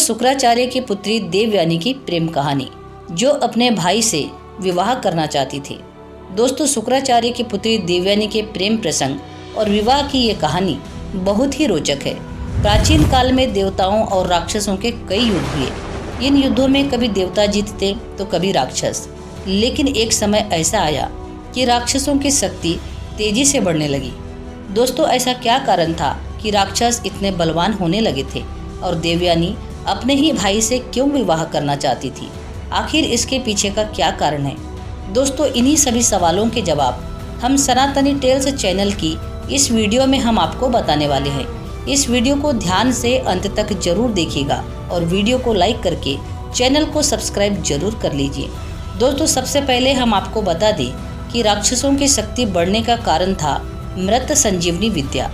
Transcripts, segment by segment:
शुक्राचार्य की पुत्री देवयानी की प्रेम कहानी, जो अपने भाई से विवाह करना चाहती थी। दोस्तों, शुक्राचार्य की पुत्री देवयानी के प्रेम प्रसंग और विवाह की ये कहानी बहुत ही रोचक है। प्राचीन काल में देवताओं और राक्षसों के कई युद्ध हुए। इन युद्धों में कभी देवता जीतते तो कभी राक्षस। लेकिन एक समय ऐसा आया कि राक्षसों की शक्ति तेजी से बढ़ने लगी। दोस्तों, ऐसा क्या कारण था कि राक्षस इतने बलवान होने लगे थे और देवयानी अपने ही भाई से क्यों विवाह करना चाहती थी? आखिर इसके पीछे का क्या कारण है? दोस्तों, इन्हीं सभी सवालों के जवाब हम सनातनी टेल्स चैनल की इस वीडियो में हम आपको बताने वाले हैं। इस वीडियो को ध्यान से अंत तक जरूर देखिएगा और वीडियो को लाइक करके चैनल को सब्सक्राइब जरूर कर लीजिए। दोस्तों, सबसे पहले हम आपको बता दें कि राक्षसों की शक्ति बढ़ने का कारण था मृत संजीवनी विद्या।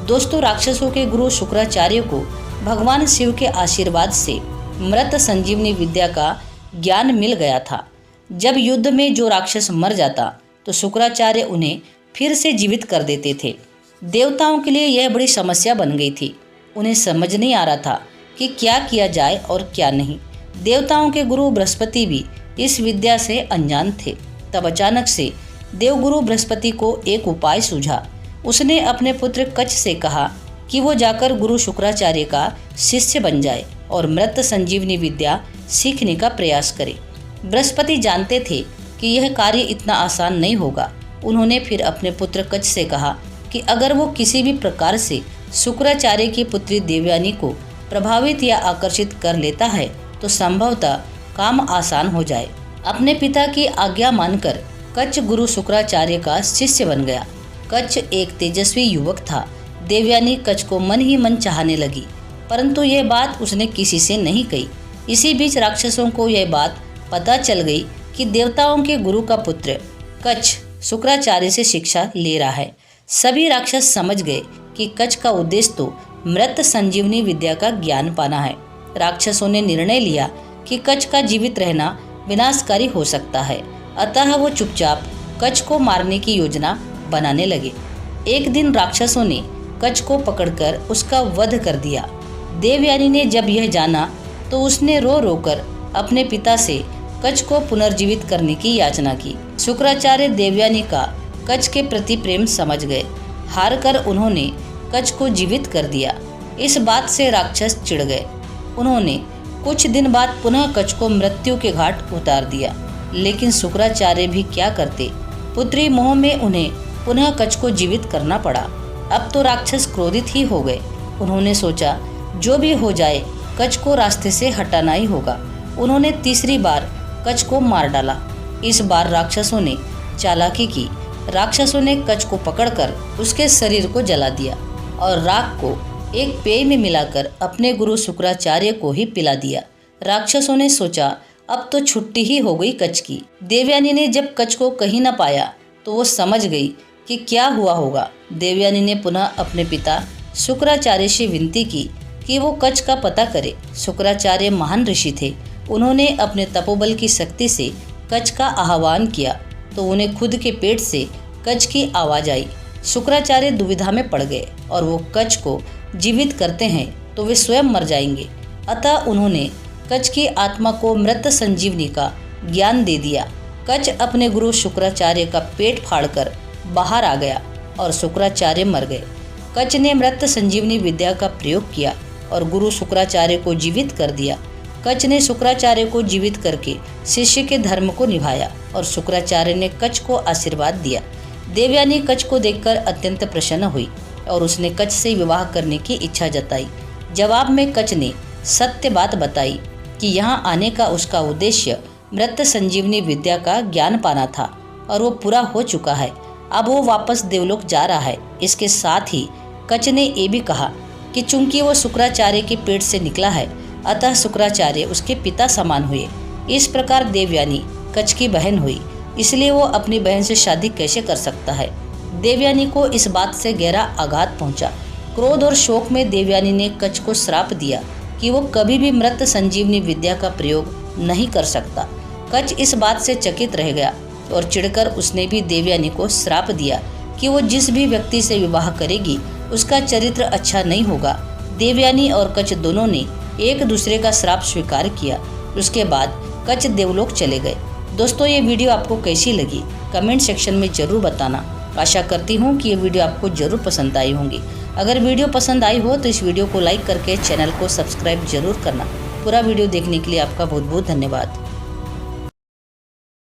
दोस्तों, राक्षसों के गुरु शुक्राचार्य को भगवान शिव के आशीर्वाद से मृत संजीवनी विद्या का ज्ञान मिल गया था। जब युद्ध में जो राक्षस मर जाता तो शुक्राचार्य उन्हें फिर से जीवित कर देते थे। देवताओं के लिए यह बड़ी समस्या बन गई थी। उन्हें समझ नहीं आ रहा था कि क्या किया जाए और क्या नहीं। देवताओं के गुरु बृहस्पति भी इस विद्या से अनजान थे। तब अचानक से देवगुरु बृहस्पति को एक उपाय सूझा। उसने अपने पुत्र कच्छ से कहा कि वो जाकर गुरु शुक्राचार्य का शिष्य बन जाए और मृत संजीवनी विद्या सीखने का प्रयास करे। बृहस्पति जानते थे कि यह कार्य इतना आसान नहीं होगा। उन्होंने फिर अपने पुत्र कच्छ से कहा कि अगर वो किसी भी प्रकार से शुक्राचार्य की पुत्री देवयानी को प्रभावित या आकर्षित कर लेता है तो संभवतः काम आसान हो जाए। अपने पिता की आज्ञा मानकर कच्छ गुरु शुक्राचार्य का शिष्य बन गया। कच्छ एक तेजस्वी युवक था। देवयानी कच्छ को मन ही मन चाहने लगी, परंतु यह बात उसने किसी से नहीं कही। इसी बीच राक्षसों को यह बात पता चल गई कि देवताओं के गुरु का पुत्र कच्छ शुक्राचार्य से शिक्षा ले रहा है। सभी राक्षस समझ गए कि कच्छ का उद्देश्य तो मृत संजीवनी विद्या का ज्ञान पाना है। राक्षसों ने निर्णय लिया कि कच्छ का जीवित रहना विनाशकारी हो सकता है, अतः वो चुपचाप कच्छ को मारने की योजना बनाने लगे। एक दिन राक्षसों ने कच्छ को पकड़कर उसका वध कर दिया। देवयानी ने जब यह जाना तो उसने रो रो कर अपने पिता से कच्छ को पुनर्जीवित करने की याचना की। शुक्राचार्य देवयानी का कच्छ के प्रति प्रेम समझ गए। हार कर उन्होंने कच्छ को जीवित कर दिया। इस बात से राक्षस चिढ़ गए। उन्होंने कुछ दिन बाद पुनः कच्छ को मृत्यु के घाट उतार दिया। लेकिन शुक्राचार्य भी क्या करते, पुत्री मोह में उन्हें पुनः कच्छ को जीवित करना पड़ा। अब तो राक्षस क्रोधित ही हो गए। उन्होंने सोचा जो भी हो जाए कच्छ को रास्ते से हटाना ही होगा। उन्होंने तीसरी बार कच्छ को मार डाला। इस बार राक्षसों ने चालाकी की। राक्षसों ने कच्छ को पकड़कर उसके शरीर को जला दिया और राख को एक पेय में मिलाकर अपने गुरु शुक्राचार्य को ही पिला दिया। राक्षसों ने सोचा अब तो छुट्टी ही हो गई कच्छ की। देवयानी ने जब कच्छ को कहीं न पाया तो वो समझ गई कि क्या हुआ होगा। देवयानी ने पुनः अपने पिता शुक्राचार्य से विनती की कि वो कच्छ का पता करे। शुक्राचार्य महान ऋषि थे। उन्होंने अपने तपोबल की शक्ति से कच्छ का आह्वान किया तो उन्हें खुद के पेट से कच्छ की आवाज आई। शुक्राचार्य दुविधा में पड़ गए और वो कच्छ को जीवित करते हैं तो वे स्वयं मर जाएंगे। अतः उन्होंने कच्छ की आत्मा को मृत संजीवनी का ज्ञान दे दिया। कच्छ अपने गुरु शुक्राचार्य का पेट फाड़कर बाहर आ गया और शुक्राचार्य मर गए। कच्छ ने मृत संजीवनी विद्या का प्रयोग किया और गुरु शुक्राचार्य को जीवित कर दिया। कच्छ ने शुक्राचार्य को जीवित करके शिष्य के धर्म को निभाया और शुक्राचार्य ने कच्छ को आशीर्वाद दिया। देवयानी कच्छ को देखकर अत्यंत प्रसन्न हुई और उसने कच्छ से विवाह करने की इच्छा जताई। जवाब में कच्छ ने सत्य बात बताई कि यहाँ आने का उसका उद्देश्य मृत संजीवनी विद्या का ज्ञान पाना था और वो पूरा हो चुका है। अब वो वापस देवलोक जा रहा है। इसके साथ ही कच्छ ने ये भी कहा कि चूंकि वो शुक्राचार्य के पेट से निकला है अतः शुक्राचार्य उसके पिता समान हुए। इस प्रकार देवयानी कच्छ की बहन हुई, इसलिए वो अपनी बहन से शादी कैसे कर सकता है। देवयानी को इस बात से गहरा आघात पहुंचा। क्रोध और शोक में देवयानी ने कच्छ को श्राप दिया कि वो कभी भी मृत संजीवनी विद्या का प्रयोग नहीं कर सकता। कच्छ इस बात से चकित रह गया और चिढ़कर उसने भी देवयानी को श्राप दिया कि वो जिस भी व्यक्ति से विवाह करेगी उसका चरित्र अच्छा नहीं होगा। देवयानी और कच्छ दोनों ने एक दूसरे का श्राप स्वीकार किया। उसके बाद कच्छ देवलोक चले गए। दोस्तों, ये वीडियो आपको कैसी लगी कमेंट सेक्शन में ज़रूर बताना। आशा करती हूँ कि ये वीडियो आपको ज़रूर पसंद आई होंगी। अगर वीडियो पसंद आई हो तो इस वीडियो को लाइक करके चैनल को सब्सक्राइब जरूर करना। पूरा वीडियो देखने के लिए आपका बहुत बहुत धन्यवाद।